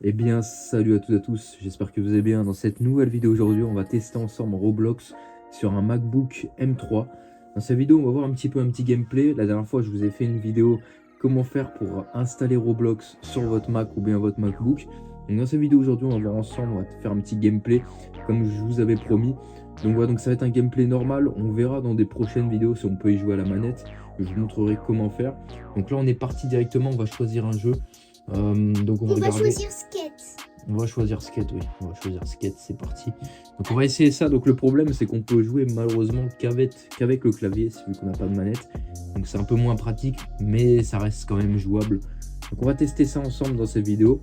Eh bien, salut à toutes et à tous, j'espère que vous allez bien. Dans cette nouvelle vidéo aujourd'hui, on va tester ensemble Roblox sur un MacBook M3. Dans cette vidéo, on va voir un petit gameplay. La dernière fois, je vous ai fait une vidéo comment faire pour installer Roblox sur votre Mac ou bien votre MacBook. Donc dans cette vidéo aujourd'hui, on va voir ensemble, on va faire un petit gameplay comme je vous avais promis. Donc voilà, donc ça va être un gameplay normal. On verra dans des prochaines vidéos si on peut y jouer à la manette. Je vous montrerai comment faire. Donc là, on est parti directement, on va choisir un jeu. Donc on va regarder. Choisir Skate. On va choisir Skate, oui. On va choisir Skate, c'est parti. Donc on va essayer ça. Donc le problème, c'est qu'on peut jouer malheureusement qu'avec le clavier, vu qu'on n'a pas de manette. Donc c'est un peu moins pratique, mais ça reste quand même jouable. Donc on va tester ça ensemble dans cette vidéo.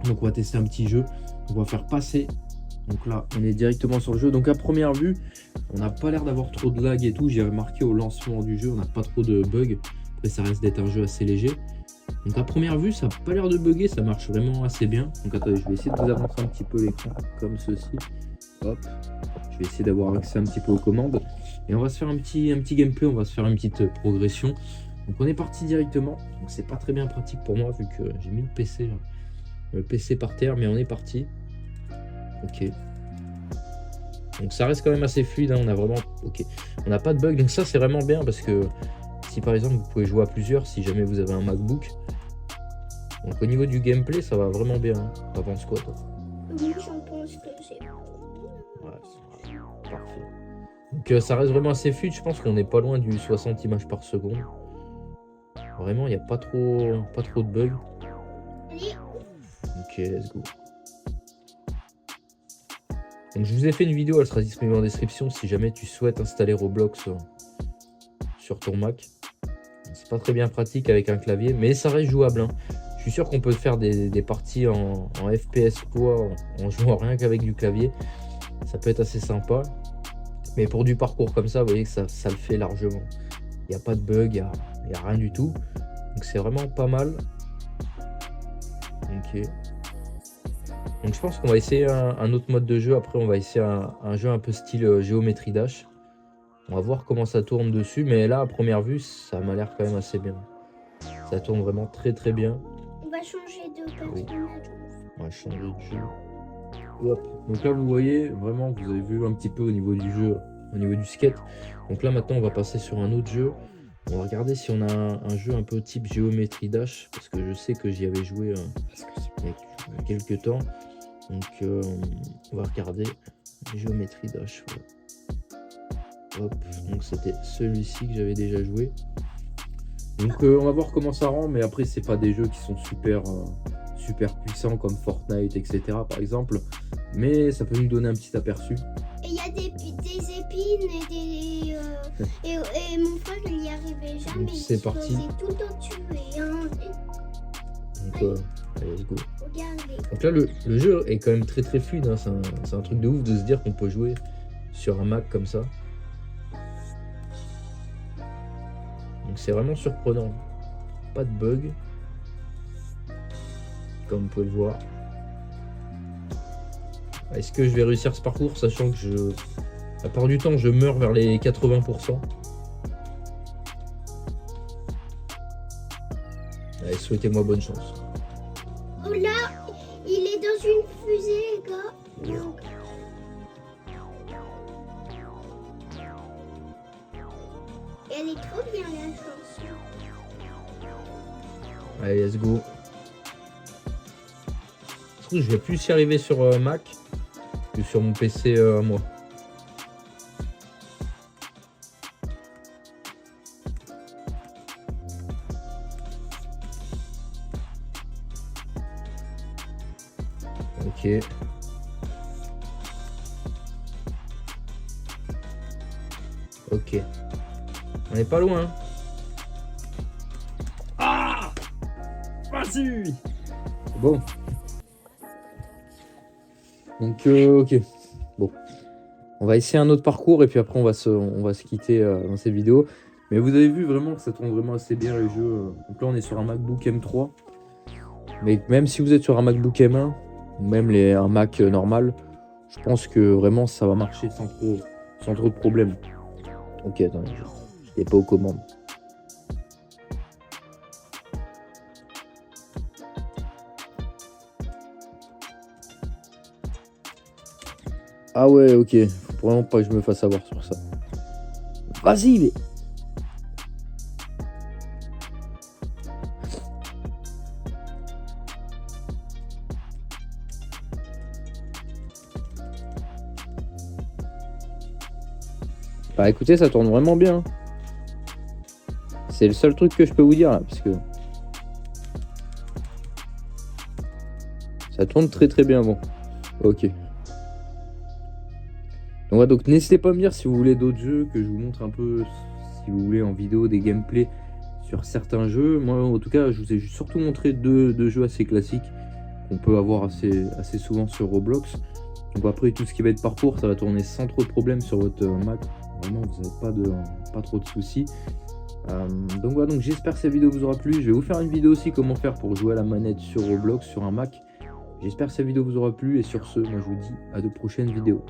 Donc on va tester un petit jeu. On va faire passer. Donc là, on est directement sur le jeu. Donc à première vue, on n'a pas l'air d'avoir trop de lag et tout. J'ai remarqué au lancement du jeu, on n'a pas trop de bugs. Après, ça reste d'être un jeu assez léger. Donc à première vue, ça n'a pas l'air de bugger, ça marche vraiment assez bien. Donc attendez, je vais essayer de vous avancer un petit peu l'écran comme ceci. Hop, je vais essayer d'avoir accès un petit peu aux commandes. Et on va se faire un petit gameplay, on va se faire une petite progression. Donc on est parti directement. Donc c'est pas très bien pratique pour moi vu que j'ai mis le PC par terre, mais on est parti. Ok. Donc ça reste quand même assez fluide, hein. On a vraiment... Ok. On n'a pas de bug, donc ça c'est vraiment bien parce que si par exemple vous pouvez jouer à plusieurs, si jamais vous avez un MacBook. Donc au niveau du gameplay, ça va vraiment bien. T'en penses quoi, toi? Oui, j'en pense que c'est Ouais, c'est parfait. Donc ça reste vraiment assez fluide. Je pense qu'on n'est pas loin du 60 images par seconde. Vraiment, il n'y a pas trop de bugs. Allez. Ok, let's go. Donc je vous ai fait une vidéo, elle sera disponible en description si jamais tu souhaites installer Roblox sur ton Mac. C'est pas très bien pratique avec un clavier, mais ça reste jouable, hein. Je suis sûr qu'on peut faire des parties en FPS quoi, en jouant rien qu'avec du clavier. Ça peut être assez sympa. Mais pour du parcours comme ça, vous voyez que ça le fait largement. Il n'y a pas de bug, il n'y a rien du tout. Donc c'est vraiment pas mal. Ok. Donc je pense qu'on va essayer un autre mode de jeu. Après, on va essayer un jeu un peu style Geometry Dash. On va voir comment ça tourne dessus. Mais là, à première vue, ça m'a l'air quand même assez bien. Ça tourne vraiment très bien. On va changer de personnage. Oui. On va changer de jeu. Hop. Donc là, vous voyez, vraiment, vous avez vu un petit peu au niveau du jeu, au niveau du skate. Donc là, maintenant, on va passer sur un autre jeu. On va regarder si on a un jeu un peu type Geometry Dash, parce que je sais que j'y avais joué il y a quelques temps. Donc, on va regarder Geometry Dash. Voilà. Hop. Donc c'était celui-ci que j'avais déjà joué. Donc on va voir comment ça rend, mais après c'est pas des jeux qui sont super puissants comme Fortnite, etc. par exemple, mais ça peut nous donner un petit aperçu. Et il y a des épines et mon frère il y arrivait jamais. C'est parti. Tout en tuer, hein. Donc allez, let's go. Regardez. Donc là le jeu est quand même très fluide, hein. C'est un truc de ouf de se dire qu'on peut jouer sur un Mac comme ça. Donc c'est vraiment surprenant. Pas de bug. Comme vous pouvez le voir. Est-ce que je vais réussir ce parcours, sachant que la part du temps, je meurs vers les 80%. Allez, souhaitez-moi bonne chance. Oh là, il est dans une fusée, les gars. Donc... Elle est trop bien, la chanson. Allez, let's go. Je vais plus y arriver sur Mac que sur mon PC à moi. Ok. Ok. On n'est pas loin. Ah! Vas-y! Bon. Donc ok. Bon. On va essayer un autre parcours et puis après on va se quitter dans cette vidéo. Mais vous avez vu vraiment que ça tourne vraiment assez bien les jeux. Donc là on est sur un MacBook M3. Mais même si vous êtes sur un MacBook M1, ou même un Mac normal, je pense que vraiment ça va marcher sans trop de problèmes. Ok, attendez, je n'étais pas aux commandes. Ah ouais, ok. Faut vraiment pas que je me fasse avoir sur ça. Vas-y, mais... Bah écoutez, ça tourne vraiment bien. C'est le seul truc que je peux vous dire là, parce que... Ça tourne très très bien, bon. Ok. Donc n'hésitez pas à me dire si vous voulez d'autres jeux, que je vous montre un peu, si vous voulez en vidéo, des gameplays sur certains jeux. Moi en tout cas, je vous ai surtout montré deux jeux assez classiques qu'on peut avoir assez souvent sur Roblox. Donc après, tout ce qui va être parcours, ça va tourner sans trop de problèmes sur votre Mac. Vraiment, vous n'avez pas trop de soucis. Donc voilà, donc j'espère que cette vidéo vous aura plu. Je vais vous faire une vidéo aussi comment faire pour jouer à la manette sur Roblox, sur un Mac. J'espère que cette vidéo vous aura plu et sur ce, moi je vous dis à de prochaines vidéos.